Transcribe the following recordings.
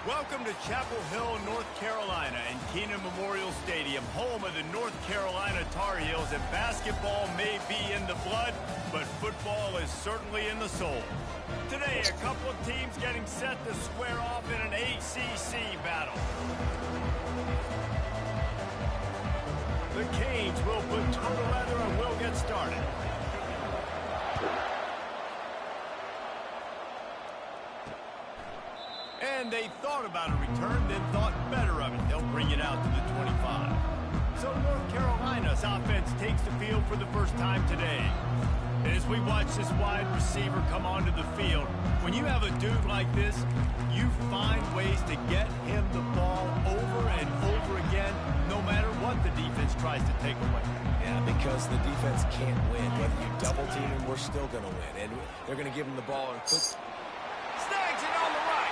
Welcome to Chapel Hill, North Carolina, and Kenan Memorial Stadium, home of the North Carolina Tar Heels. And basketball may be in the blood, but football is certainly in the soul. Today, a couple of teams getting set to square off in an ACC battle. The Canes will put toe to leather and will get started. And they thought about a return, then thought better of it. They'll bring it out to the 25. So North Carolina's offense takes the field for the first time today. And as we watch this wide receiver come onto the field, when you have a dude like this, you find ways to get him the ball over and over again, no matter what the defense tries to take away. Yeah, because the defense can't win. Whether you double team him, we're still going to win. And they're going to give him the ball and quick. Snags it on the right.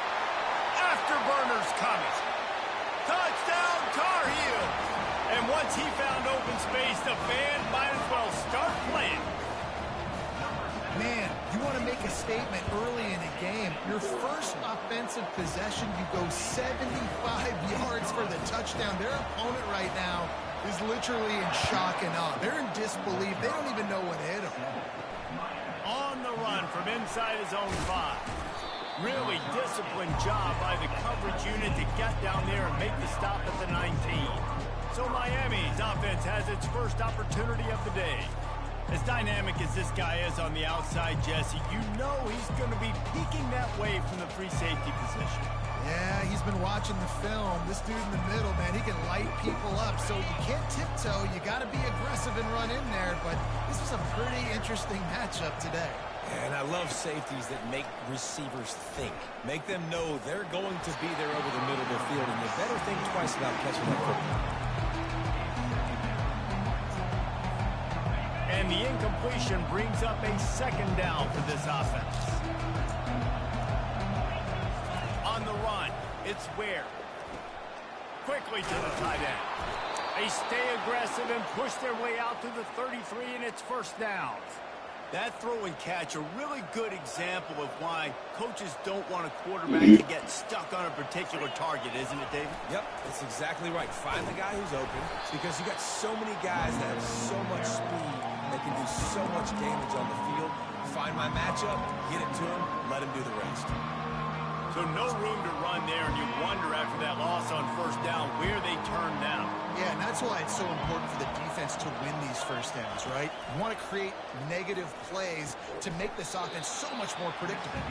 Afterburners coming. Touchdown, Tar Heel. And once he found open space, the band might as well start playing. Man, you want to make a statement early in a game. Your first offensive possession, you go 75 yards for the touchdown. Their opponent right now is literally in shock and awe. They're in disbelief. They don't even know what hit them. On the run from inside his own 5. Really disciplined job by the coverage unit to get down there and make the stop at the 19. So Miami's offense has its first opportunity of the day. As dynamic as this guy is on the outside, Jesse, you know he's going to be peeking that way from the free safety position. Yeah, he's been watching the film. This dude in the middle, man, he can light people up. So you can't tiptoe. You got to be aggressive and run in there. But this was a pretty interesting matchup today. And I love safeties that make receivers think. Make them know they're going to be there over the middle of the field, and you better think twice about catching that football. And the incompletion brings up a second down for this offense. On the run, it's Ware. Quickly to the tight end. They stay aggressive and push their way out to the 33, and it's first down. That throw and catch, a really good example of why coaches don't want a quarterback to get stuck on a particular target, isn't it, David? Yep, that's exactly right. Find the guy who's open, because you got so many guys that have so much speed, they can do so much damage on the field. Find my matchup, get it to him, let him do the rest. So no room to run there, and you wonder after that loss on first down where they turn down. Yeah, and that's why it's so important for the defense to win these first downs, right? You want to create negative plays to make this offense so much more predictable.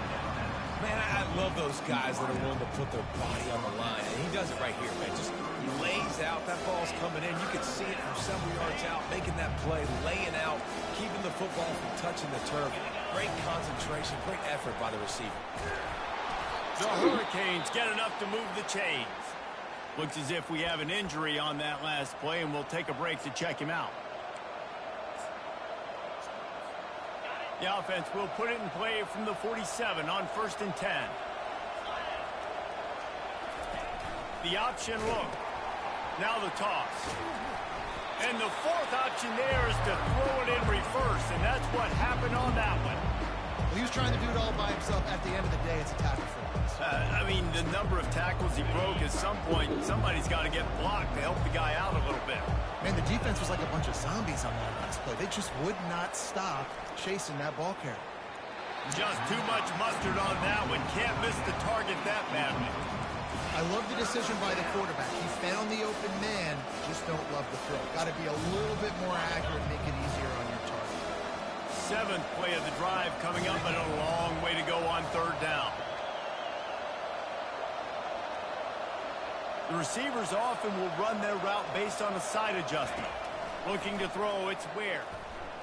Man, I love those guys that are willing to put their body on the line, and he does it right here, man. Just lays out. That ball's coming in. You can see it from several yards out, making that play, laying out, keeping the football from touching the turf. Great concentration, great effort by the receiver. The Hurricanes get enough to move the chains. Looks as if we have an injury on that last play, and we'll take a break to check him out. The offense will put it in play from the 47 on 1st and 10. The option look. Now the toss. And the fourth option there is to throw it in reverse, and that's what happened on that one. Well, he was trying to do it all by himself. At the end of the day, it's a tackle for us. I mean, the number of tackles he broke, at some point, somebody's got to get blocked to help the guy out a little bit. Man, the defense was like a bunch of zombies on that last play. They just would not stop chasing that ball carrier. Just too much mustard on that one. Can't miss the target that badly. I love the decision by the quarterback. He found the open man, just don't love the throw. Got to be a little bit more accurate, make it easier on your target. 7th play of the drive coming up, but a long way to go on 3rd down. The receivers often will run their route based on a side adjustment. Looking to throw, it's Ware.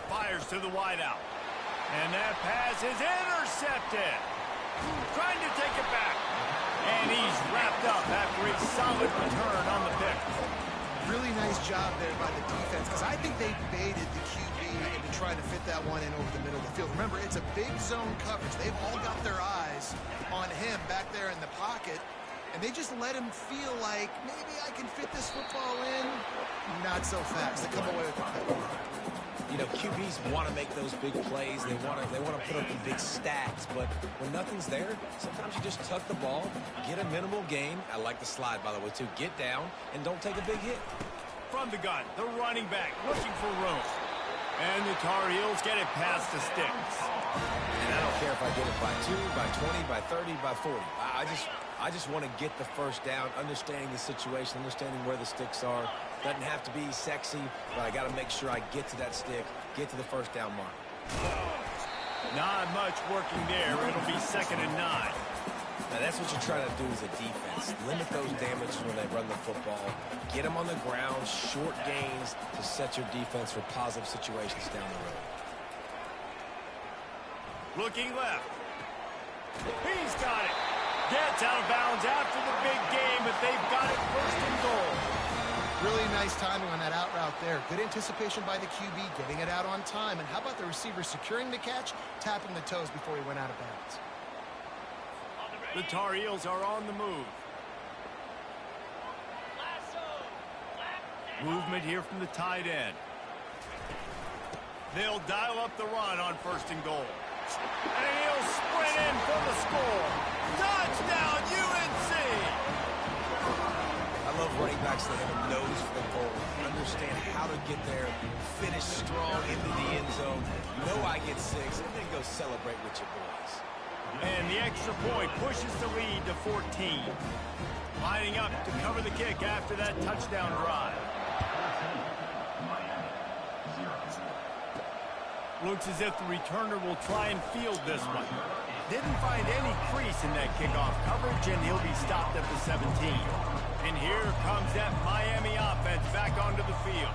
Fires to the wideout. And that pass is intercepted. Trying to take it back. And he's wrapped up after a solid return on the pick. Really nice job there by the defense, because I think they baited the QB into trying to fit that one in over the middle of the field. Remember, it's a big zone coverage. They've all got their eyes on him back there in the pocket, and they just let him feel like, maybe I can fit this football in. Not so fast. They come away with the pick. You know, QBs want to make those big plays. They want to put up the big stats. But when nothing's there, sometimes you just tuck the ball, get a minimal gain. I like the slide, by the way, too. Get down and don't take a big hit. From the gun, the running back looking for room. And the Tar Heels get it past the sticks. And I don't care if I get it by 2, by 20, by 30, by 40. I just want to get the first down, understanding the situation, understanding where the sticks are. Doesn't have to be sexy, but I got to make sure I get to that stick, get to the first down mark. Not much working there. It'll be 2nd and 9. Now, that's what you're trying to do as a defense. Limit those damages when they run the football. Get them on the ground, short gains to set your defense for positive situations down the road. Looking left. He's got it. Gets out of bounds after the big game, but they've got it 1st and goal. Really nice timing on that out route there. Good anticipation by the QB, getting it out on time. And how about the receiver securing the catch, tapping the toes before he went out of bounds? The Tar Heels are on the move. Movement here from the tight end. They'll dial up the run on 1st and goal. And he'll sprint in for the score. Touchdown, UNC! I love running backs that have a nose for the goal, understand how to get there, finish strong into the end zone, know I get 6, and then go celebrate with your boys. And the extra point pushes the lead to 14. Lining up to cover the kick after that touchdown drive. Looks as if the returner will try and field this one. Didn't find any crease in that kickoff coverage, and he'll be stopped at the 17. And here comes that Miami offense back onto the field.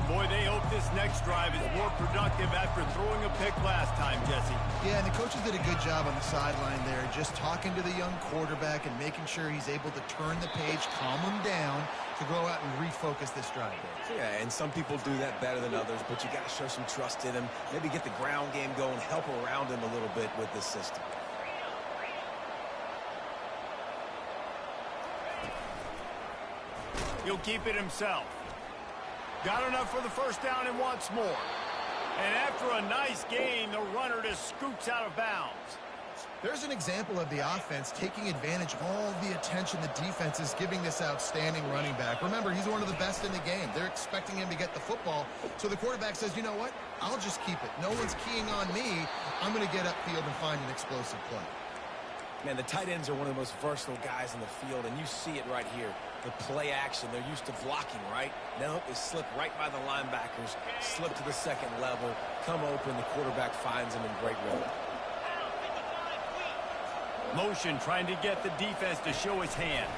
Boy, they hope this next drive is more productive after throwing a pick last time, Jesse. Yeah, and the coaches did a good job on the sideline there, just talking to the young quarterback and making sure he's able to turn the page, calm him down, to go out and refocus this drive. Yeah, and some people do that better than others, but you got to show some trust in him, maybe get the ground game going, help around him a little bit with this system. He'll keep it himself. Got enough for the first down and wants more. And after a nice gain, the runner just scoots out of bounds. There's an example of the offense taking advantage of all the attention the defense is giving this outstanding running back. Remember, he's one of the best in the game. They're expecting him to get the football. So the quarterback says, you know what? I'll just keep it. No one's keying on me. I'm going to get upfield and find an explosive play. Man, the tight ends are one of the most versatile guys in the field, and you see it right here. The play action, they're used to blocking, right? Now they slip right by the linebackers, slip to the second level, come open, the quarterback finds them in great rhythm. Motion trying to get the defense to show his hand.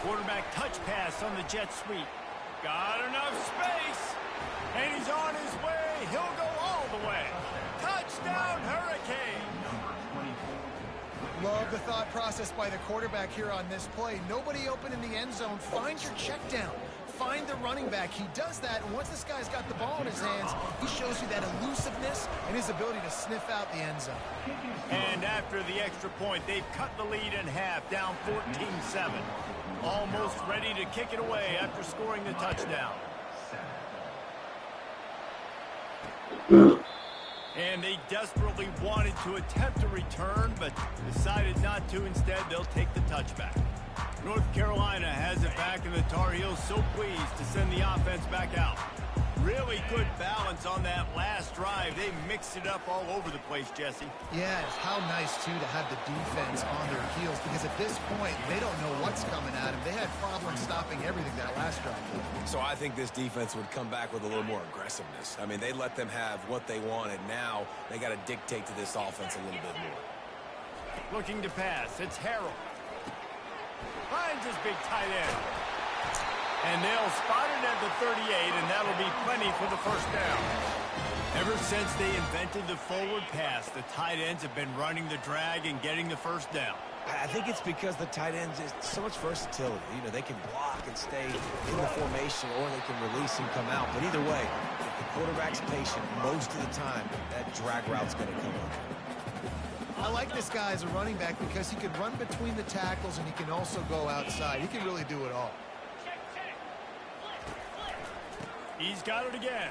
Quarterback touch pass on the jet sweep. Got enough space. And he's on his way. He'll go all the way. Touchdown, Hurricane. Love the thought process by the quarterback here on this play. Nobody open in the end zone. Find your check down. Find the running back. He does that, and once this guy's got the ball in his hands, he shows you that elusiveness and his ability to sniff out the end zone. And after the extra point, they've cut the lead in half, down 14-7. Almost ready to kick it away after scoring the touchdown. And they desperately wanted to attempt a return, but decided not to. Instead, they'll take the touchback. North Carolina has it back, and the Tar Heels so pleased to send the offense back out. Really good balance on that last drive. They mixed it up all over the place, Jesse. Yeah, how nice, too, to have the defense on their heels, because at this point, they don't know what's coming at them. They had problems stopping everything that last drive. So I think this defense would come back with a little more aggressiveness. I mean, they let them have what they wanted. Now they got to dictate to this offense a little bit more. Looking to pass. It's Harrell. Finds his big tight end. And they'll spot it at the 38, and that'll be plenty for the first down. Ever since they invented the forward pass, the tight ends have been running the drag and getting the first down. I think it's because the tight ends is so much versatility. You know, they can block and stay in the formation, or they can release and come out. But either way, if the quarterback's patient, most of the time, that drag route's going to come up. I like this guy as a running back because he can run between the tackles and he can also go outside. He can really do it all. He's got it again.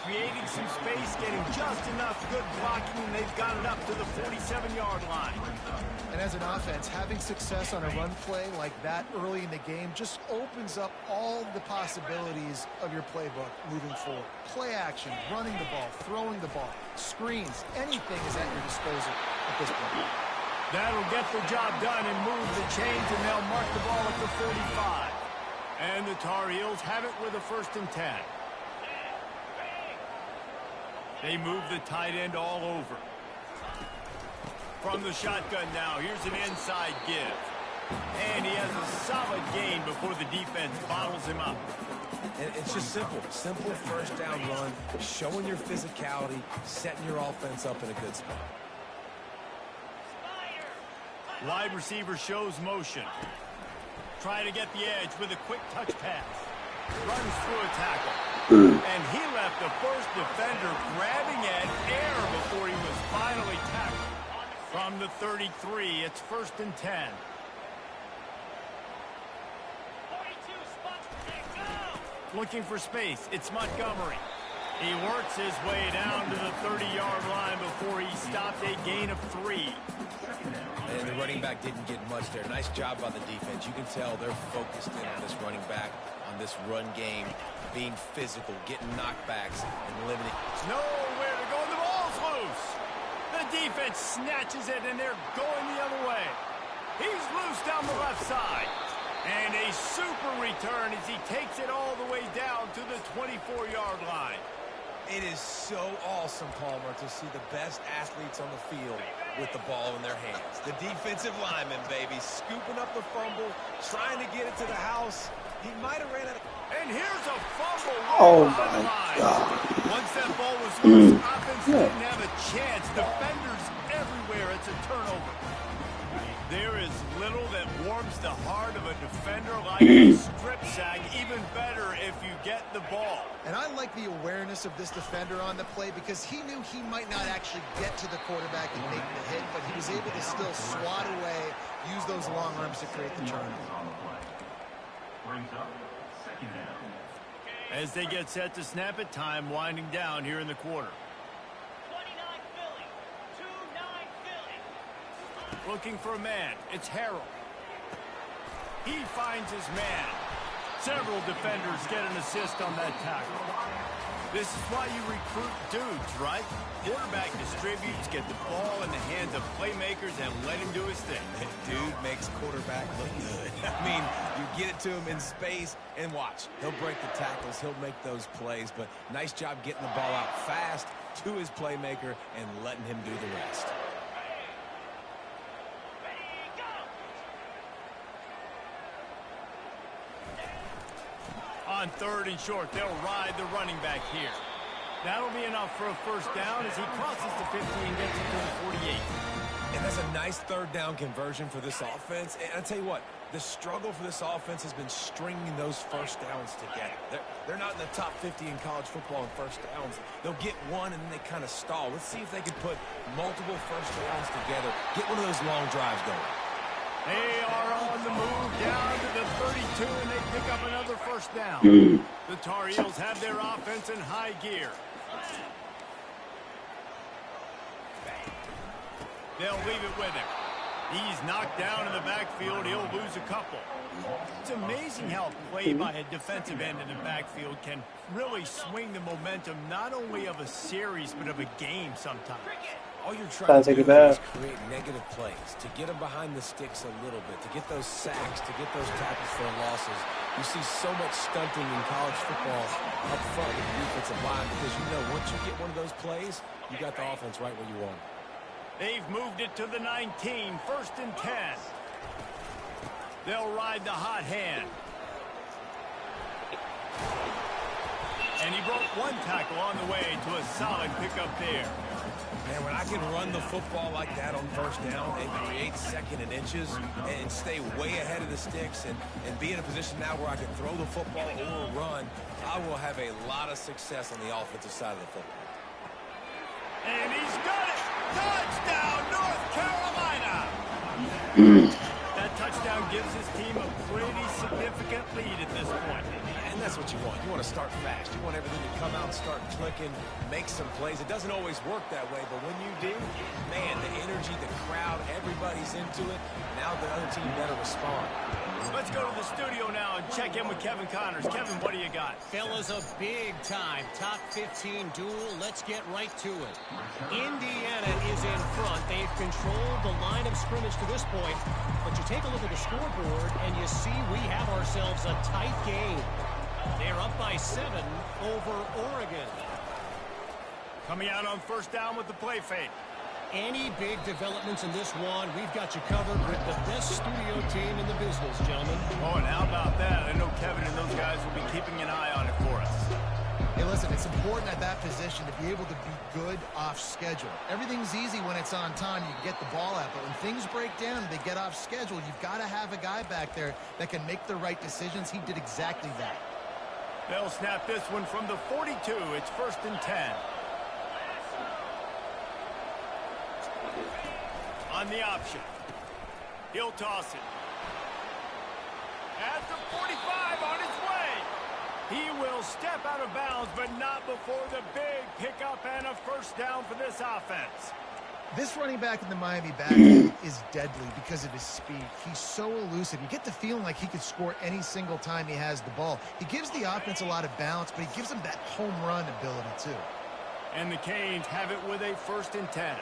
creating some space, getting just enough good blocking, and they've got it up to the 47-yard line. And as an offense, having success on a run play like that early in the game just opens up all the possibilities of your playbook moving forward. Play action, running the ball, throwing the ball, screens, anything is at your disposal at this point. That'll get the job done and move the chains, and they'll mark the ball at the 45. And the Tar Heels have it with a 1st and 10. They move the tight end all over. From the shotgun now, here's an inside give. And he has a solid gain before the defense bottles him up. And it's just simple. Simple first down run, showing your physicality, setting your offense up in a good spot. Wide receiver shows motion. Trying to get the edge with a quick touch pass. Runs through a tackle. And he left the first defender grabbing at air before he was finally tackled. From the 33, it's 1st and 10. Looking for space, it's Montgomery. He works his way down to the 30-yard line before he stopped a gain of 3. And the running back didn't get much there. Nice job by the defense. You can tell they're focused in on this running back, on this run game, being physical, getting knockbacks, and limiting. Nowhere to go, and the ball's loose. The defense snatches it, and they're going the other way. He's loose down the left side. And a super return as he takes it all the way down to the 24-yard line. It is so awesome, Palmer, to see the best athletes on the field with the ball in their hands. The defensive lineman, baby, scooping up the fumble, trying to get it to the house. He might have ran out of... And here's a fumble. Oh, my God. Once that ball was loose, offense didn't have a chance. Defenders everywhere. It's a turnover. There is little that warms the heart of a defender like a strip sack. Even better if you get the ball. And I like the awareness of this defender on the play because he knew he might not actually get to the quarterback and make the hit, but he was able to still swat away, use those long arms to create the turnover. As they get set to snap it, time winding down here in the quarter. Looking for a man. It's Harrell. He finds his man. Several defenders get an assist on that tackle. This is why you recruit dudes, right? Quarterback distributes, get the ball in the hands of playmakers, and let him do his thing. Dude makes quarterback look good. I mean, you get it to him in space, and watch. He'll break the tackles. He'll make those plays, but nice job getting the ball out fast to his playmaker and letting him do the rest. On 3rd and short, they'll ride the running back here. That'll be enough for a 1st down as he crosses the 50 and gets it to the 48. And that's a nice 3rd down conversion for this offense. And I tell you what, the struggle for this offense has been stringing those 1st downs together. They're not in the top 50 in college football in 1st downs. They'll get one and then they kind of stall. Let's see if they can put multiple 1st downs together, get one of those long drives going. They are on the move down to the 32, and they pick up another 1st down. The Tar Heels have their offense in high gear. They'll leave it with him. He's knocked down in the backfield. He'll lose a couple. It's amazing how play by a defensive end in the backfield can really swing the momentum not only of a series but of a game sometimes. All you're trying to do is create negative plays, to get them behind the sticks a little bit, to get those sacks, to get those tackles for losses. You see so much stunting in college football up front with the defensive line because you know once you get one of those plays, you got the offense right where you want it. They've moved it to the 19, 1st and 10. They'll ride the hot hand. And he broke one tackle on the way to a solid pickup there. Man, when I can run the football like that on 1st down and create 2nd and inches and stay way ahead of the sticks and be in a position now where I can throw the football or run, I will have a lot of success on the offensive side of the football. And he's got it! Touchdown, North Carolina! That touchdown gives his team a pretty significant lead at this point. And And that's what you want. You want to start fast. You want everything to come out and start clicking, make some plays. It doesn't always work that way, but when you do, man, the energy, the crowd, everybody's into it. Now the other team better respond. Let's go to the studio now and check in with Kevin Connors. Kevin, what do you got? Fellas, a big-time top 15 duel. Let's get right to it. Indiana is in front. They've controlled the line of scrimmage to this point. But you take a look at the scoreboard, and you see we have ourselves a tight game. They're up by 7 over Oregon. Coming out on first down with the play fake. Any big developments in this one, we've got you covered with the best studio team in the business, gentlemen. Oh, and how about that? I know Kevin and those guys will be keeping an eye on it for us. Hey, listen, it's important at that position to be able to be good off schedule. Everything's easy when it's on time. You can get the ball out. But when things break down and they get off schedule, you've got to have a guy back there that can make the right decisions. He did exactly that. They'll snap this one from the 42. It's 1st and 10. On the option. He'll toss it. At the 45 on his way. He will step out of bounds, but not before the big pickup and a first down for this offense. This running back in the Miami backfield is deadly because of his speed. He's so elusive. You get the feeling like he could score any single time he has the ball. He gives the offense a lot of balance, but he gives them that home run ability too. And the Canes have it with a 1st and 10.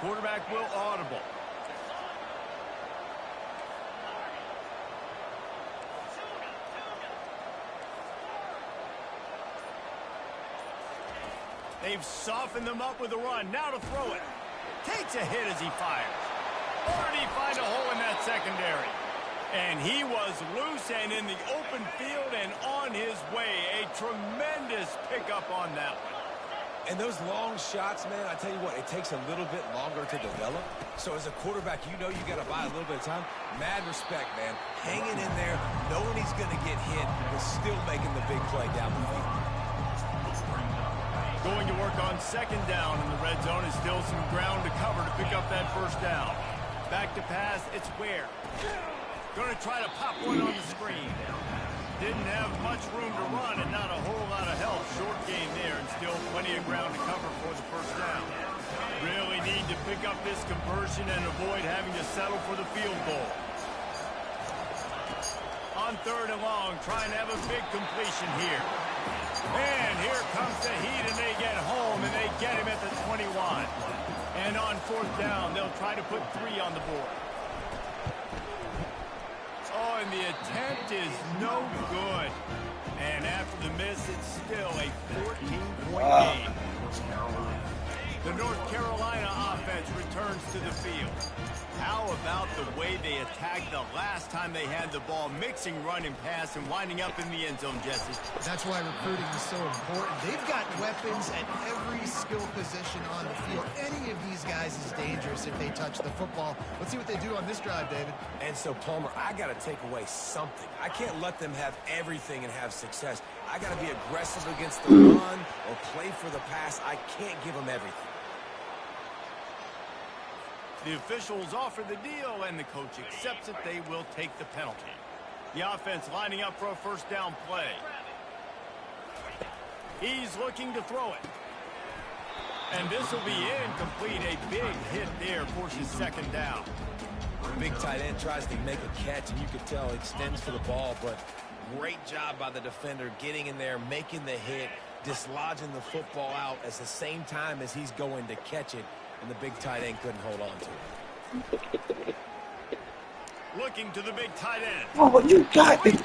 Quarterback will audible. They've softened them up with a run. Now to throw it. Takes a hit as he fires. Already find a hole in that secondary. And he was loose and in the open field and on his way. A tremendous pickup on that one. And those long shots, man, I tell you what, it takes a little bit longer to develop. So as a quarterback, you know you got to buy a little bit of time. Mad respect, man. Hanging in there, knowing he's going to get hit, but still making the big play down the field. Going to work on 2nd down in the red zone is still some ground to cover to pick up that first down. Back to pass, it's Ware. Going to try to pop one on the screen. Didn't have much room to run and not a whole lot of help. Short game there and still plenty of ground to cover for the first down. Really need to pick up this conversion and avoid having to settle for the field goal. On 3rd and long, trying to have a big completion here. And here comes the heat and they get home and they get him at the 21. And on 4th down, they'll try to put 3 on the board. Oh, and the attempt is no good. And after the miss, it's still a 14-point game. The North Carolina offense returns to the field. How about the way they attacked the last time they had the ball, mixing run and pass and winding up in the end zone, Jesse? That's why recruiting is so important. They've got weapons at every skill position on the field. Any of these guys is dangerous if they touch the football. Let's see what they do on this drive, David. And so, Palmer, I got to take away something. I can't let them have everything and have success. I got to be aggressive against the run or play for the pass. I can't give them everything. The officials offer the deal, and the coach accepts it. They will take the penalty. The offense lining up for a first down play. He's looking to throw it. And this will be incomplete. A big hit there forces 2nd down. The big tight end tries to make a catch, and you can tell extends for the ball, but great job by the defender getting in there, making the hit, dislodging the football out at the same time as he's going to catch it. And the big tight end couldn't hold on to it. Looking to the big tight end. Oh, you got it.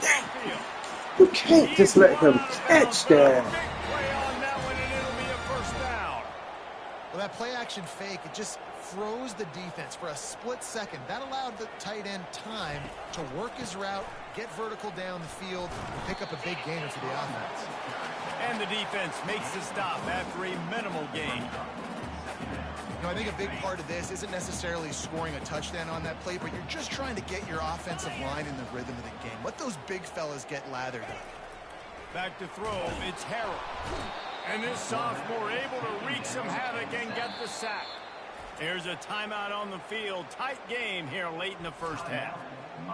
You can't just let him catch that. Big play on that one, and it'll be a first down. Well, that play-action fake, it just froze the defense for a split second. That allowed the tight end time to work his route, get vertical down the field, and pick up a big gainer for the offense. And the defense makes the stop after a minimal gain. You know, I think a big part of this isn't necessarily scoring a touchdown on that play, but you're just trying to get your offensive line in the rhythm of the game. Let those big fellas get lathered up. Back to throw, it's Harrell. And this sophomore able to wreak some havoc and get the sack. There's a timeout on the field. Tight game here late in the first half.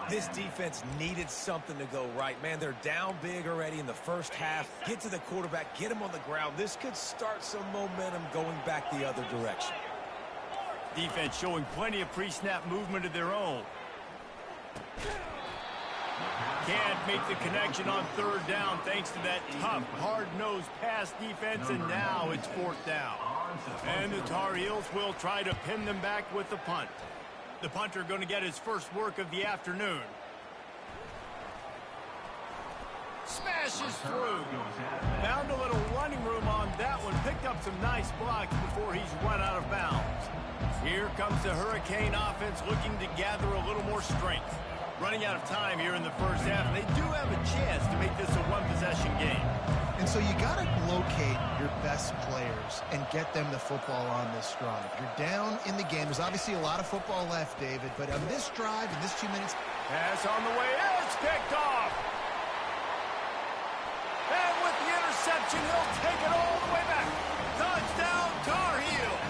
This defense needed something to go right. Man, they're down big already in the first half. Get to the quarterback, get him on the ground. This could start some momentum going back the other direction. Defense showing plenty of pre-snap movement of their own. Can't make the connection on third down thanks to that tough, hard-nosed pass defense, and now it's fourth down. And the Tar Heels will try to pin them back with the punt. The punter going to get his first work of the afternoon. Smashes through. Found a little running room on that one. Picked up some nice blocks before he's run out of bounds. Here comes the Hurricane offense looking to gather a little more strength. Running out of time here in the first half, and they do have a chance to make this a one-possession game. And so you got to locate your best players and get them the football on this drive. You're down in the game. There's obviously a lot of football left, David, but on this drive, in this 2 minutes... Pass on the way. It's picked off. And with the interception, he'll take it all the way back. Touchdown, Tar Heels.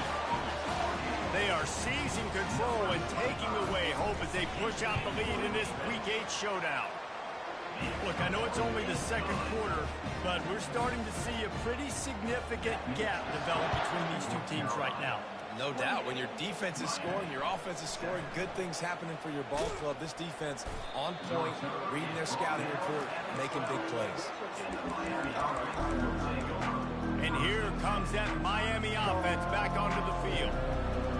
They are seizing control and taking away hope as they push out the lead in this Week 8 showdown. Look, I know it's only the second quarter, but we're starting to see a pretty significant gap develop between these two teams right now. No doubt. When your defense is scoring, your offense is scoring, good things happening for your ball club. This defense on point, reading their scouting report, making big plays. And here comes that Miami offense back onto the field.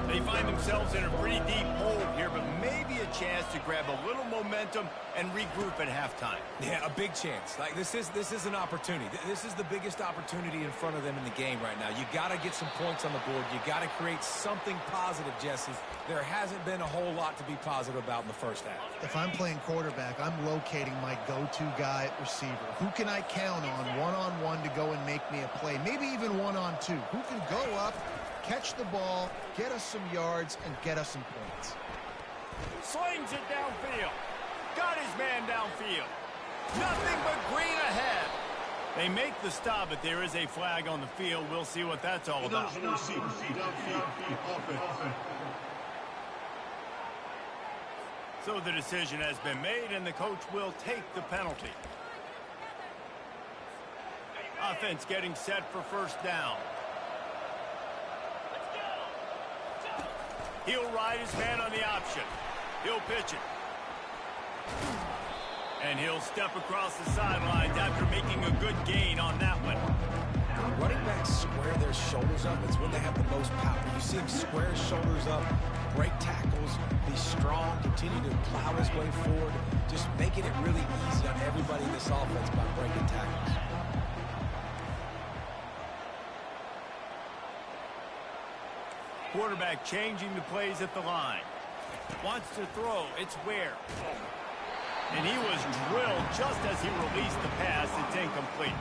They find themselves in a pretty deep hole here, but maybe a chance to grab a little momentum and regroup at halftime. Yeah, a big chance. Like this is an opportunity. This is the biggest opportunity in front of them in the game right now. You got to get some points on the board. You got to create something positive, Jesse. There hasn't been a whole lot to be positive about in the first half. If I'm playing quarterback, I'm locating my go-to guy at receiver. Who can I count on one-on-one to go and make me a play? Maybe even one-on-two. Who can go up, catch the ball, get us some yards, and get us some points. Slings it downfield. Got his man downfield. Nothing but green ahead. They make the stop, but there is a flag on the field. We'll see what that's all about. So the decision has been made, and the coach will take the penalty. Offense getting set for first down. He'll ride his man on the option. He'll pitch it. And he'll step across the sidelines after making a good gain on that one. Running backs square their shoulders up. It's when they have the most power. You see him square his shoulders up, break tackles, be strong, continue to plow his way forward, just making it really easy on everybody in this offense by breaking tackles. Quarterback changing the plays at the line. Wants to throw. It's Ware. And he was drilled just as he released the pass. It's incomplete.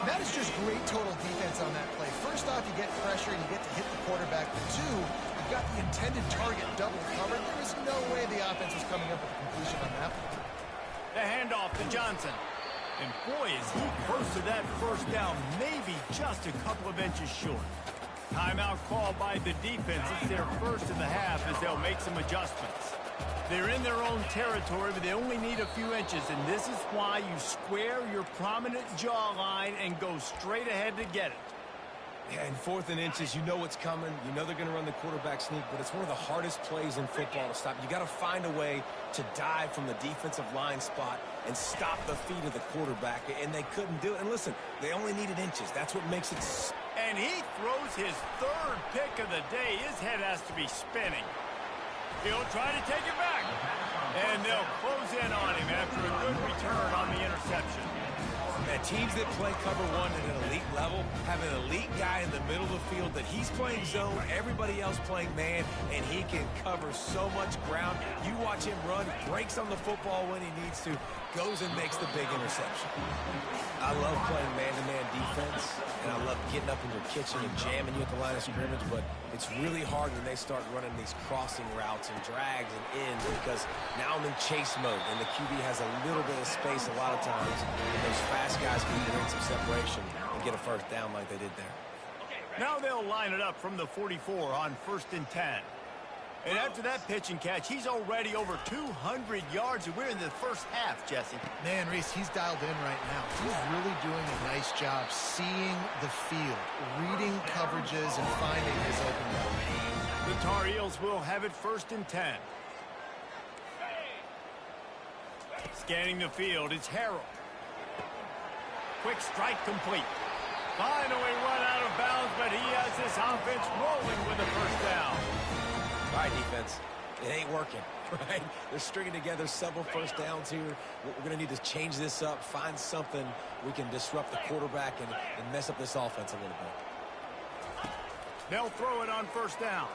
That is just great total defense on that play. First off, you get pressure and you get to hit the quarterback. But two, you've got the intended target double covered. There is no way the offense was coming up with a completion on that one. The handoff to Johnson. And boy, is he close to that first down. Maybe just a couple of inches short. Timeout called by the defense. It's their first in the half as they'll make some adjustments. They're in their own territory, but they only need a few inches, and this is why you square your prominent jawline and go straight ahead to get it. Yeah, in 4th and inches, you know what's coming. You know they're going to run the quarterback sneak, but it's one of the hardest plays in football to stop. You got to find a way to dive from the defensive line spot and stop the feet of the quarterback, and they couldn't do it. And listen, they only needed inches. That's what makes it. And he throws his third pick of the day. His head has to be spinning. He'll try to take it back. And they'll close in on him after a good return on the interception. And teams that play cover one at an elite level have an elite guy in the middle of the field that he's playing zone, everybody else playing man, and he can cover so much ground. You watch him run, breaks on the football when he needs to, goes and makes the big interception. I love playing man-to-man defense, and I love getting up in your kitchen and jamming you at the line of scrimmage, but it's really hard when they start running these crossing routes and drags and ins because now I'm in chase mode, and the QB has a little bit of space a lot of times, and those fast guys can create some separation and get a first down like they did there. Now they'll line it up from the 44 on 1st and 10. And after that pitch and catch, he's already over 200 yards, and we're in the first half, Jesse. Man, Reese, he's dialed in right now. He's really doing a nice job seeing the field, reading coverages, and finding his open guy. The Tar Heels will have it 1st and 10. Scanning the field, it's Harrell. Quick strike complete. Finally run out of bounds, but he has this offense rolling with a first down. All right, defense. It ain't working, right? They're stringing together several first downs here. We're going to need to change this up, find something we can disrupt the quarterback and mess up this offense a little bit. They'll throw it on 1st down.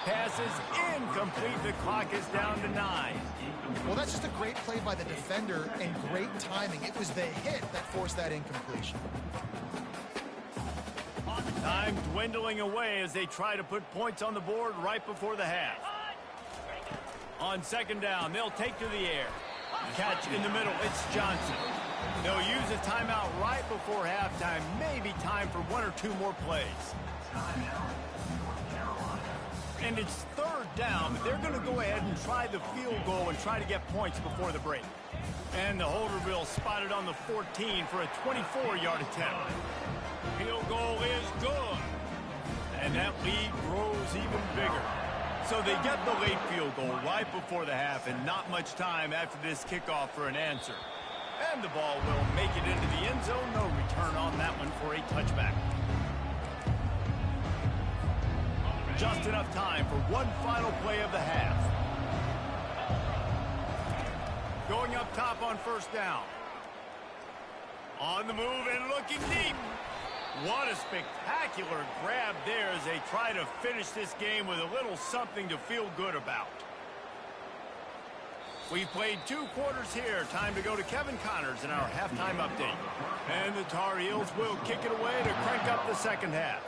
Pass is incomplete. The clock is down to 9. Well, that's just a great play by the defender and great timing. It was the hit that forced that incompletion. Time dwindling away as they try to put points on the board right before the half. On 2nd down, they'll take to the air. Catch in the middle, it's Johnson. They'll use a timeout right before halftime. Maybe time for 1 or 2 more plays. And it's 3rd down, but they're going to go ahead and try the field goal and try to get points before the break. And the holder will spot it on the 14 for a 24-yard attempt. Field goal is good. And that lead grows even bigger. So they get the late field goal right before the half and not much time after this kickoff for an answer. And the ball will make it into the end zone. No return on that one for a touchback. Just enough time for one final play of the half. Going up top on 1st down. On the move and looking deep. What a spectacular grab there as they try to finish this game with a little something to feel good about. We've played 2 quarters here. Time to go to Kevin Connors in our halftime update. And the Tar Heels will kick it away to crank up the 2nd half.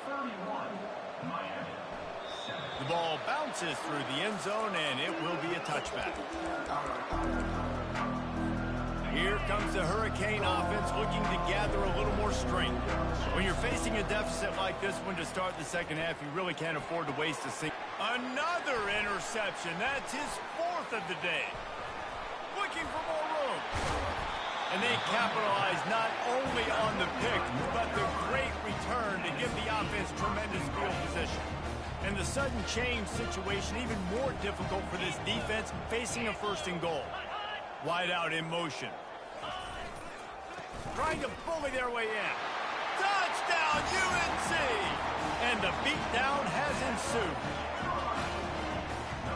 The ball bounces through the end zone, and it will be a touchback. Here comes the Hurricane offense looking to gather a little more strength. When you're facing a deficit like this one to start the 2nd half, you really can't afford to waste a single. Another interception. That's his 4th of the day. Looking for more room. And they capitalize not only on the pick, but the great return to give the offense tremendous field position. And the sudden change situation even more difficult for this defense facing a 1st and goal. Wide out in motion. Trying to bully their way in. Touchdown, UNC! And the beatdown has ensued.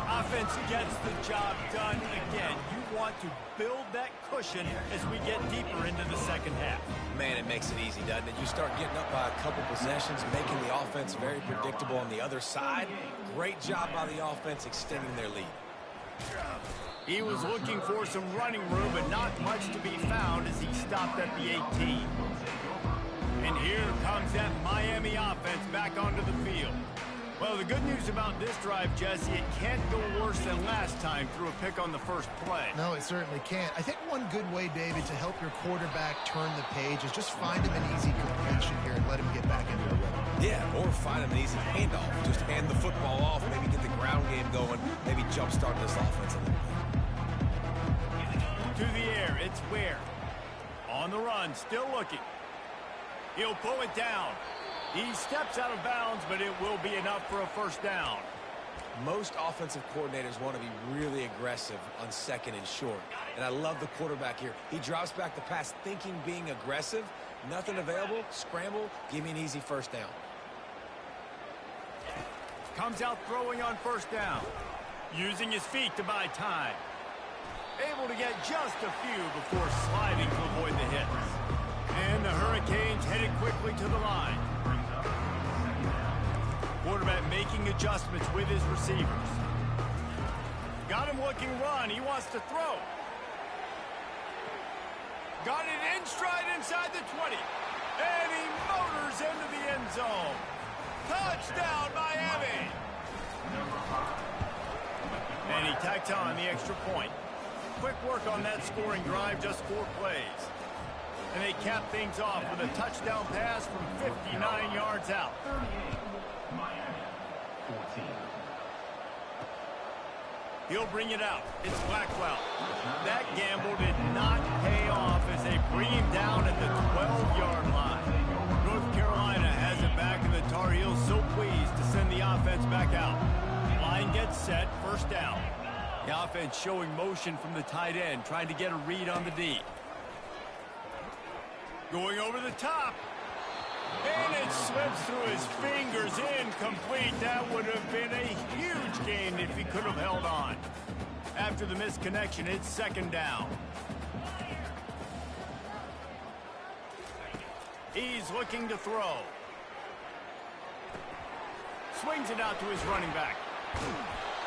Offense gets the job done again. You want to build that cushion as we get deeper into the 2nd half. Man, it makes it easy, doesn't it? You start getting up by a couple possessions, making the offense very predictable on the other side. Great job by the offense extending their lead. He was looking for some running room, but not much to be found as he stopped at the 18. And here comes that Miami offense back onto the field. Well, the good news about this drive, Jesse, it can't go worse than last time through a pick on the 1st play. No, it certainly can't. I think one good way, David, to help your quarterback turn the page is just find him an easy completion here and let him get back into the rhythm. Yeah, or find him an easy handoff. Just hand the football off, maybe get the ground game going, maybe jumpstart this offense a little bit. To the air, it's Ware. On the run, still looking. He'll pull it down. He steps out of bounds, but it will be enough for a 1st down. Most offensive coordinators want to be really aggressive on 2nd and short. And I love the quarterback here. He drops back the pass thinking being aggressive. Nothing available, scramble, give me an easy 1st down. Comes out throwing on 1st down. Using his feet to buy time. Able to get just a few before sliding to avoid the hits. And the Hurricanes headed quickly to the line. Quarterback making adjustments with his receivers. Got him looking run. He wants to throw. Got it in stride inside the 20. And he motors into the end zone. Touchdown, Miami. And he tacks on the extra point. Quick work on that scoring drive, just 4 plays. And they cap things off with a touchdown pass from 59 yards out. He'll bring it out. It's Blackwell. That gamble did not pay off as they bring him down at the 12-yard line. North Carolina has it back, and the Tar Heels so pleased to send the offense back out. Line gets set, first down. The offense showing motion from the tight end, trying to get a read on the D. Going over the top. And it slips through his fingers, incomplete. That would have been a huge gain if he could have held on. After the misconnection, it's second down. He's looking to throw. Swings it out to his running back.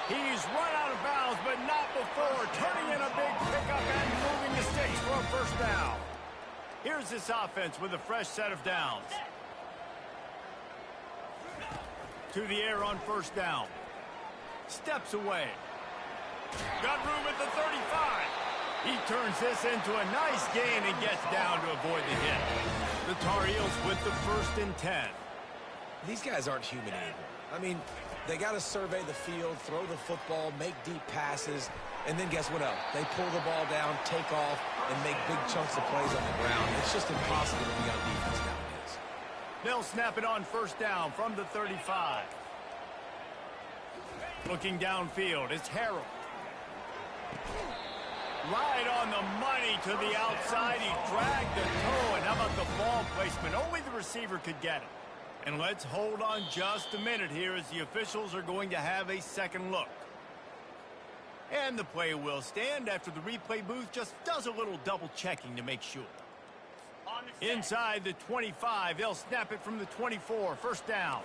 He's run out of bounds, but not before turning in a big pickup and moving the sticks for a first down. Here's this offense with a fresh set of downs. To the air on first down. Steps away. Got room at the 35. He turns this into a nice gain and gets down to avoid the hit. The Tar Heels with the 1st and 10. These guys aren't human anymore. I mean, they got to survey the field, throw the football, make deep passes, and then guess what else? They pull the ball down, take off, and make big chunks of plays on the ground. It's just impossible to be on defense nowadays. They'll snap it on first down from the 35. Looking downfield, it's Harrell. Right on the money to the outside. He dragged the toe, and how about the ball placement? Only the receiver could get it. And let's hold on just a minute here as the officials are going to have a second look. And the play will stand after the replay booth just does a little double checking to make sure. Inside the 25, they'll snap it from the 24, first down.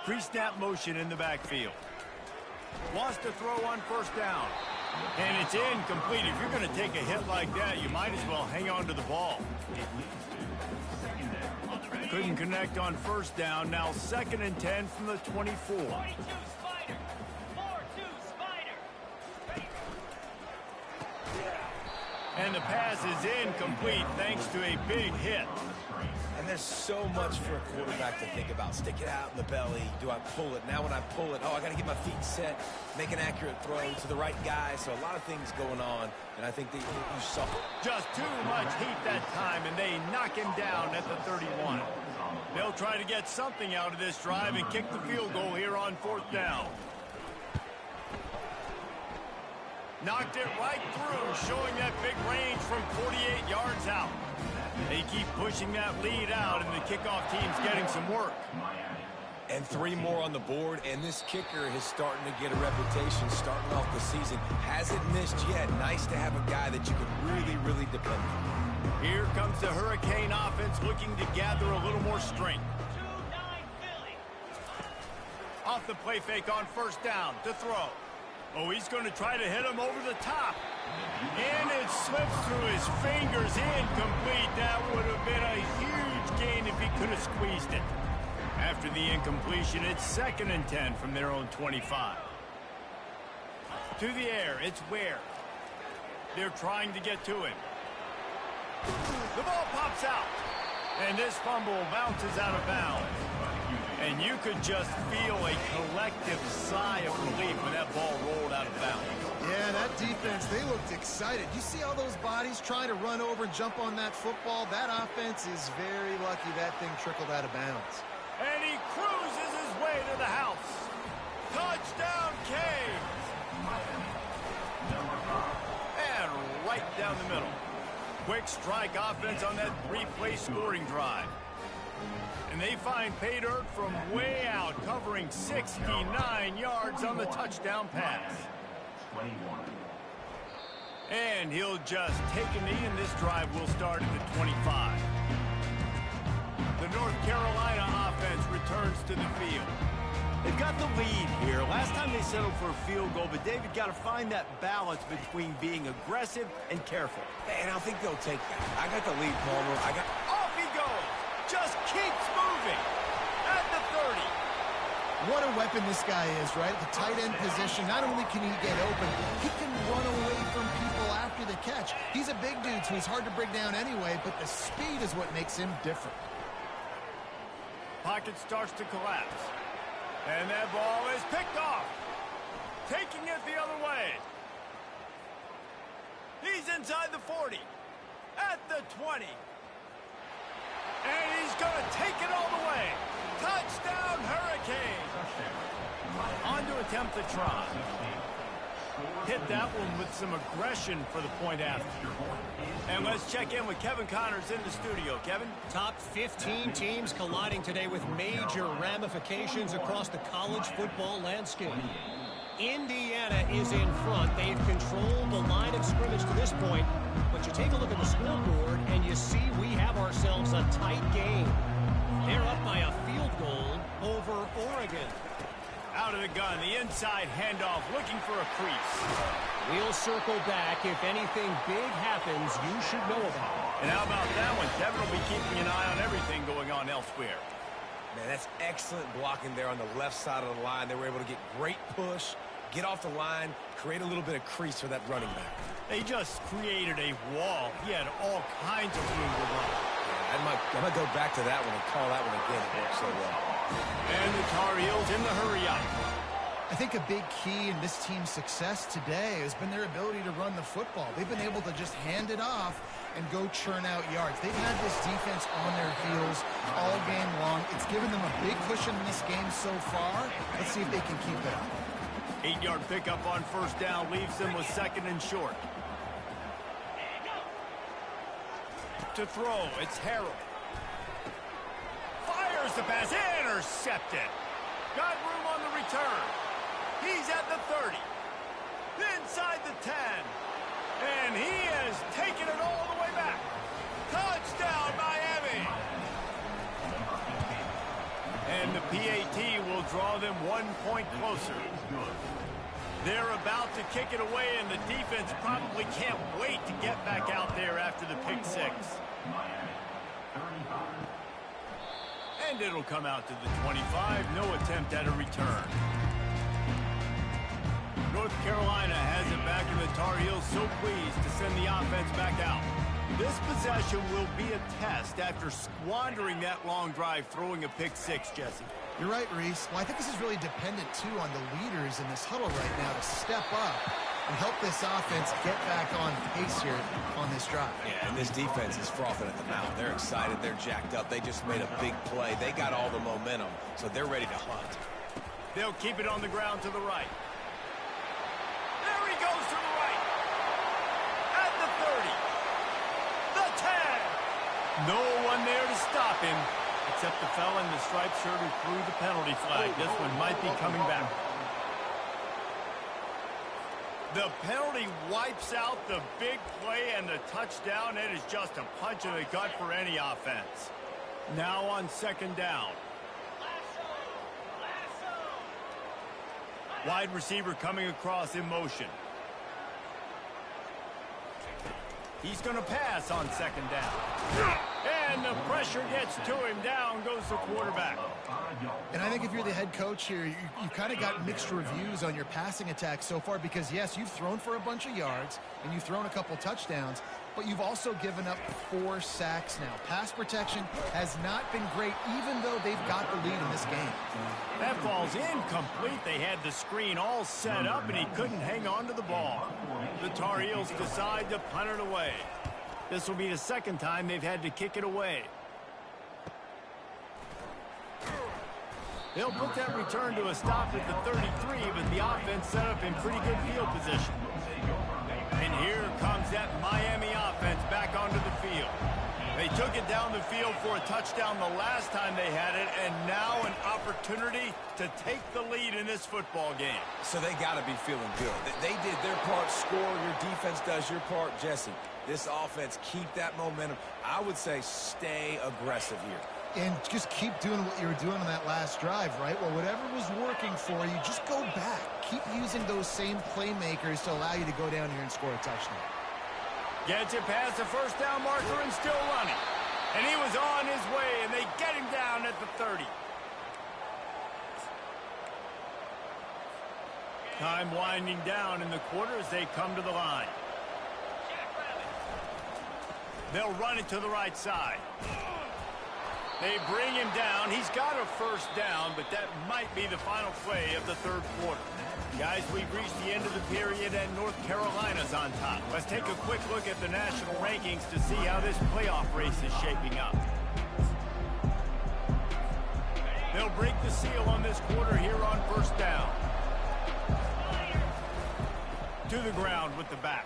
Pre-snap motion in the backfield. Wants to throw on first down. And it's incomplete. If you're going to take a hit like that, you might as well hang on to the ball. Couldn't connect on first down. Now 2nd and 10 from the 24. 4-2 Spider. 4-2 Spider. And the pass is incomplete thanks to a big hit. And there's so much for a quarterback to think about. Stick it out in the belly. Do I pull it? Now when I pull it, I got to get my feet set, make an accurate throw to the right guy. So a lot of things going on, and I think that you saw just too much heat that time, and they knock him down at the 31. They'll try to get something out of this drive and kick the field goal here on 4th down. Knocked it right through, showing that big range from 48 yards out. They keep pushing that lead out, and the kickoff team's getting some work. And 3 more on the board, and this kicker is starting to get a reputation starting off the season. Hasn't missed yet. Nice to have a guy that you can really, really depend on. Here comes the Hurricane offense looking to gather a little more strength. Off the play fake on first down to throw. Oh, he's going to try to hit him over the top. And it slips through his fingers, incomplete. That would have been a huge gain if he could have squeezed it. After the incompletion, it's 2nd and 10 from their own 25. To the air, it's Ware. They're trying to get to him. The ball pops out. And this fumble bounces out of bounds. And you could just feel a collective sigh of relief when that ball rolled out of bounds. Yeah, that defense, they looked excited. You see all those bodies trying to run over and jump on that football? That offense is very lucky that thing trickled out of bounds. And he cruises his way to the house. Touchdown, Canes! And right down the middle. Quick strike offense on that 3-play scoring drive. And they find pay dirt from way out, covering 69 yards on the touchdown pass. And he'll just take a knee, and this drive will start at the 25. The North Carolina offense returns to the field. They've got the lead here. Last time they settled for a field goal, but David got to find that balance between being aggressive and careful. And I think they'll take that. I got the lead, Palmer. Off he goes. Just keeps moving. At the 30. What a weapon this guy is, right? The tight end position, not only can he get open, he can run away from people after the catch. He's a big dude, so he's hard to bring down anyway, but the speed is what makes him different. Pocket starts to collapse. And that ball is picked off. Taking it the other way. He's inside the 40. At the 20. And he's going to take it all the way. Touchdown, Hurricane. On to attempt the try. Hit that one with some aggression for the point after. And let's check in with Kevin Connors in the studio. Kevin? Top 15 teams colliding today with major ramifications across the college football landscape. Indiana is in front. They've controlled the line of scrimmage to this point. But you take a look at the scoreboard, and you see we have ourselves a tight game. They're up by a field goal over Oregon. Out of the gun, the inside handoff, looking for a crease. We'll circle back. If anything big happens, you should know about it. And how about that one? Kevin will be keeping an eye on everything going on elsewhere. Man, that's excellent blocking there on the left side of the line. They were able to get great push, get off the line, create a little bit of crease for that running back. They just created a wall. He had all kinds of room to run. Yeah, I might go back to that one and call that one again. It worked so well. And the Tar Heels in the hurry up. I think a big key in this team's success today has been their ability to run the football. They've been able to just hand it off and go churn out yards. They've had this defense on their heels all game long. It's given them a big cushion in this game so far. Let's see if they can keep it up. 8-yard pickup on first down leaves them with second and short. To throw, it's Harrell. Fires the pass, intercepted. Got room on the return. He's at the 30. Inside the 10. And he has taken it all the way back. Touchdown, Miami. And the PAT will draw them 1 point closer. They're about to kick it away, and the defense probably can't wait to get back out there after the pick six. And it'll come out to the 25. No attempt at a return. North Carolina has it back, and the Tar Heels so pleased to send the offense back out. This possession will be a test after squandering that long drive throwing a pick six, Jesse. You're right, Reese. Well, I think this is really dependent, too, on the leaders in this huddle right now to step up and help this offense get back on pace here on this drive. Yeah, and this defense is frothing at the mouth. They're excited. They're jacked up. They just made a big play. They got all the momentum, so they're ready to hunt. They'll keep it on the ground to the right. There he goes to the right. At the 30. The 10. No one there to stop him, except the fella in the striped shirt who threw the penalty flag. This one might be coming back. The penalty wipes out the big play and the touchdown. It is just a punch in the gut for any offense. Now on second down. Wide receiver coming across in motion. He's going to pass on second down. And the pressure gets to him. Down goes the quarterback. And I think if you're the head coach here, you've kind of got mixed reviews on your passing attack so far because, yes, you've thrown for a bunch of yards and you've thrown a couple touchdowns, but you've also given up 4 sacks now. Pass protection has not been great, even though they've got the lead in this game. That ball's incomplete. They had the screen all set up, and he couldn't hang on to the ball. The Tar Heels decide to punt it away. This will be the second time they've had to kick it away. They'll put that return to a stop at the 33, but the offense set up in pretty good field position. And here comes that Miami offense back onto the field. They took it down the field for a touchdown the last time they had it, and now an opportunity to take the lead in this football game. So they got to be feeling good. They did their part, score. Your defense does your part, Jesse. This offense, keep that momentum. I would say stay aggressive here. And just keep doing what you were doing on that last drive, right? Well, whatever was working for you, just go back. Keep using those same playmakers to allow you to go down here and score a touchdown. Gets it past the first down marker and still running. And he was on his way, and they get him down at the 30. Time winding down in the quarter as they come to the line. They'll run it to the right side. They bring him down. He's got a first down, but that might be the final play of the third quarter. Guys, we've reached the end of the period, and North Carolina's on top. Let's take a quick look at the national rankings to see how this playoff race is shaping up. They'll break the seal on this quarter here on first down. To the ground with the back.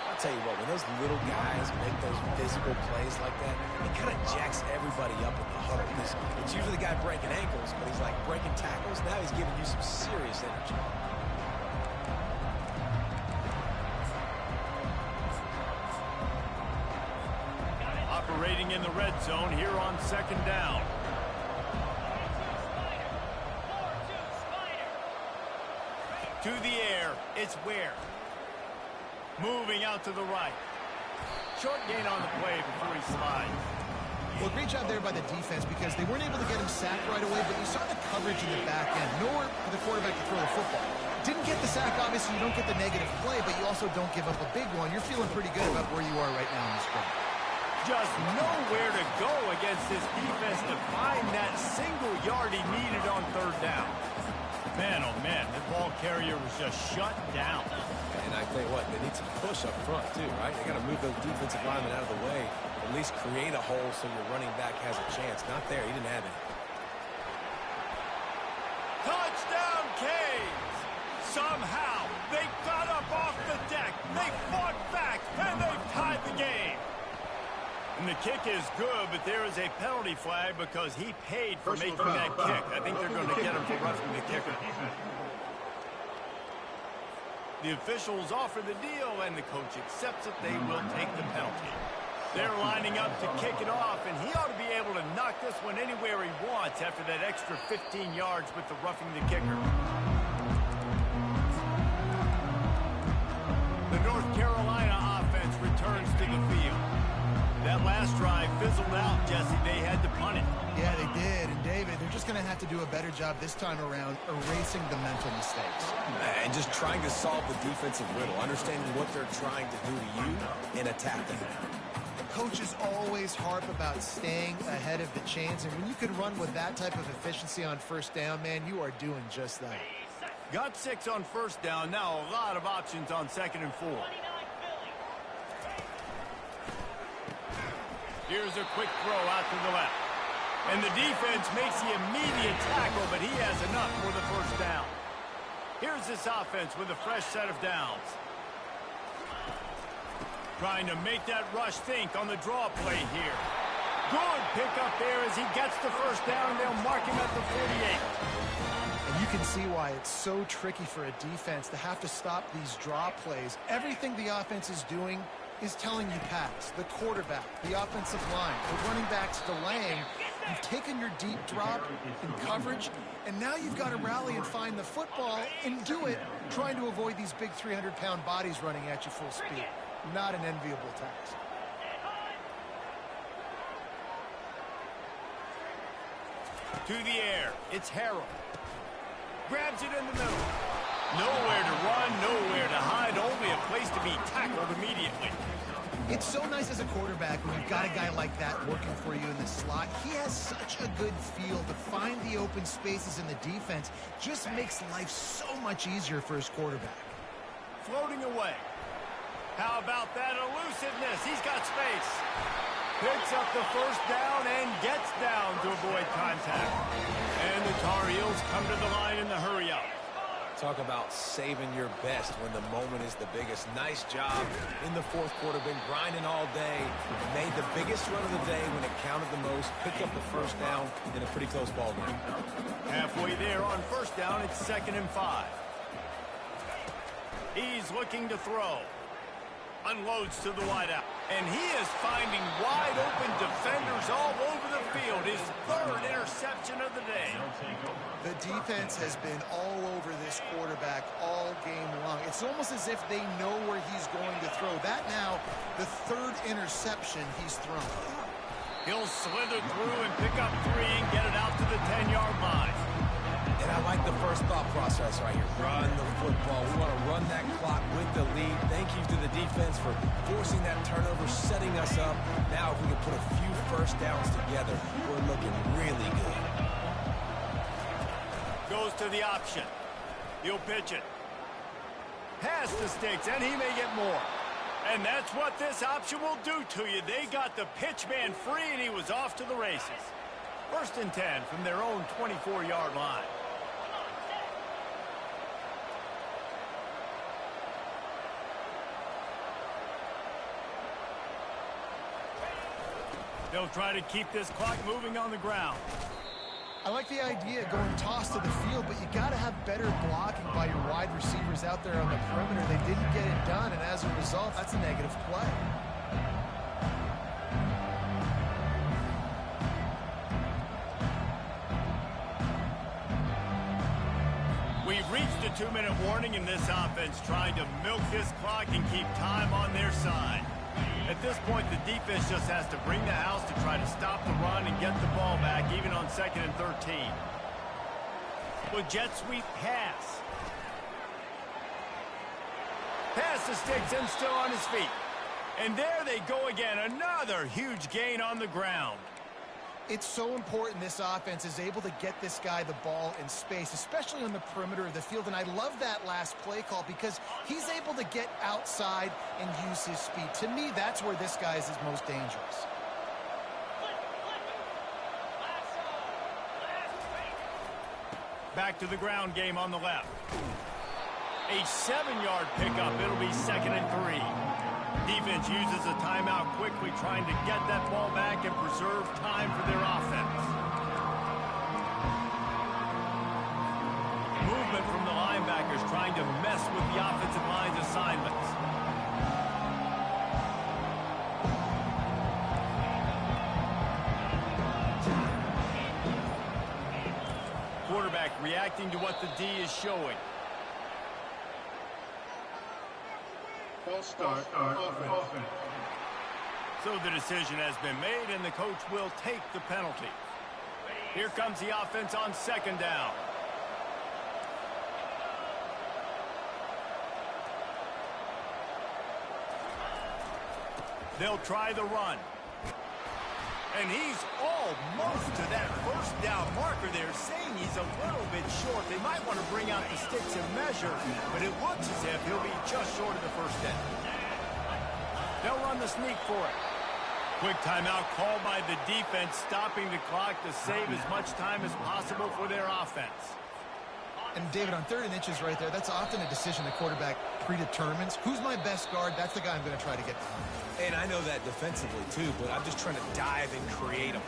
I'll tell you what, when those little guys make those physical plays like that, it kind of jacks everybody up in the huddle. Because it's usually the guy breaking ankles, but he's like breaking tackles. Now he's giving you some serious energy. Operating in the red zone here on second down. To the air, it's Ware. Moving out to the right. Short gain on the play before he slides. Well, great job there by the defense because they weren't able to get him sacked right away, but you saw the coverage in the back end. Nowhere for the quarterback to throw the football. Didn't get the sack, obviously you don't get the negative play, but you also don't give up a big one. You're feeling pretty good about where you are right now in the scrum. Just nowhere to go against this defense to find that single yard he needed on third down. Man, oh man, the ball carrier was just shut down. And I tell you what, they need some push up front too, right? They got to move those defensive linemen out of the way, at least create a hole so your running back has a chance. Not there, he didn't have it. Touchdown, Canes! Somehow, they got up off the deck, they fought back, and they tied the game. And the kick is good, but there is a penalty flag because he paid for making that kick. I think they're going to get him for roughing the kicker. The officials offer the deal, and the coach accepts it. They will take the penalty. They're lining up to kick it off, and he ought to be able to knock this one anywhere he wants after that extra 15 yards with the roughing the kicker. The North Carolina offense returns to the field. That last drive fizzled out, Jesse. They had to punt it. Yeah, they did. And, David, they're just going to have to do a better job this time around erasing the mental mistakes. And just trying to solve the defensive riddle, understanding what they're trying to do to you and attacking them. Coaches always harp about staying ahead of the chains, and when you can run with that type of efficiency on first down, man, you are doing just that. Got 6 on first down. Now a lot of options on second and 4. Here's a quick throw out to the left. And the defense makes the immediate tackle, but he has enough for the first down. Here's this offense with a fresh set of downs. Trying to make that rush think on the draw play here. Good pickup there as he gets the first down. They'll mark him at the 48. And you can see why it's so tricky for a defense to have to stop these draw plays. Everything the offense is doing is telling you pass. The quarterback, the offensive line, the running backs delaying. You've taken your deep drop in coverage, and now you've got to rally and find the football and do it trying to avoid these big 300-pound bodies running at you full speed. Not an enviable task. To the air, it's Harrell. Grabs it in the middle. Nowhere to run, nowhere to hide, only a place to be tackled immediately. It's so nice as a quarterback when you've got a guy like that working for you in the slot. He has such a good feel to find the open spaces in the defense. Just makes life so much easier for his quarterback. Floating away. How about that elusiveness? He's got space. Picks up the first down and gets down to avoid contact. And the Tar Heels come to the line in the hurry-up. Talk about saving your best when the moment is the biggest. Nice job in the fourth quarter. Been grinding all day. Made the biggest run of the day when it counted the most. Picked up the first down in a pretty close ball game. Halfway there on first down, it's 2nd and 5. He's looking to throw. Unloads to the wideout. And he is finding wide-open defenders all over the field. His 3rd interception of the day. The defense has been all over this quarterback all game long. It's almost as if they know where he's going to throw. That now, the 3rd interception he's thrown. He'll slither through and pick up 3 and get it out to the 10-yard line. And I I like the first thought process right here. Run the football. We want to run that clock with the lead. Thank you to the defense for forcing that turnover, setting us up. Now if we can put a few first downs together, we're looking really good. Goes to the option. He'll pitch it. Pass the sticks, and he may get more. And that's what this option will do to you. They got the pitch man free, and he was off to the races. 1st and 10 from their own 24-yard line. They'll try to keep this clock moving on the ground. I like the idea of going toss to the field, but you got to have better blocking by your wide receivers out there on the perimeter. They didn't get it done, and as a result, that's a negative play. We've reached a 2-minute warning in this offense, trying to milk this clock and keep time on their side. At this point, the defense just has to bring the house to try to stop the run and get the ball back, even on 2nd and 13. With jet sweep pass. Pass the sticks and still on his feet. And there they go again, another huge gain on the ground. It's so important this offense is able to get this guy the ball in space, especially on the perimeter of the field. And I love that last play call because he's able to get outside and use his speed. To me, that's where this guy is his most dangerous. Back to the ground game on the left. A 7-yard pickup. It'll be 2nd and 3. Defense uses a timeout quickly, trying to get that ball back and preserve time for their offense. Movement from the linebackers trying to mess with the offensive line's assignments. Quarterback reacting to what the D is showing. False start offense. So the decision has been made, and the coach will take the penalty. Here comes the offense on 2nd down. They'll try the run. And he's almost to that 1st down marker there, saying he's a little bit short. They might want to bring out the sticks and measure, but it looks as if he'll be just short of the 1st down. They'll run the sneak for it. Quick timeout called by the defense, stopping the clock to save as much time as possible for their offense. And, David, on 3rd and inches right there, that's often a decision the quarterback predetermines. Who's my best guard? That's the guy I'm going to try to get behind. And I know that defensively, too, but I'm just trying to dive and create a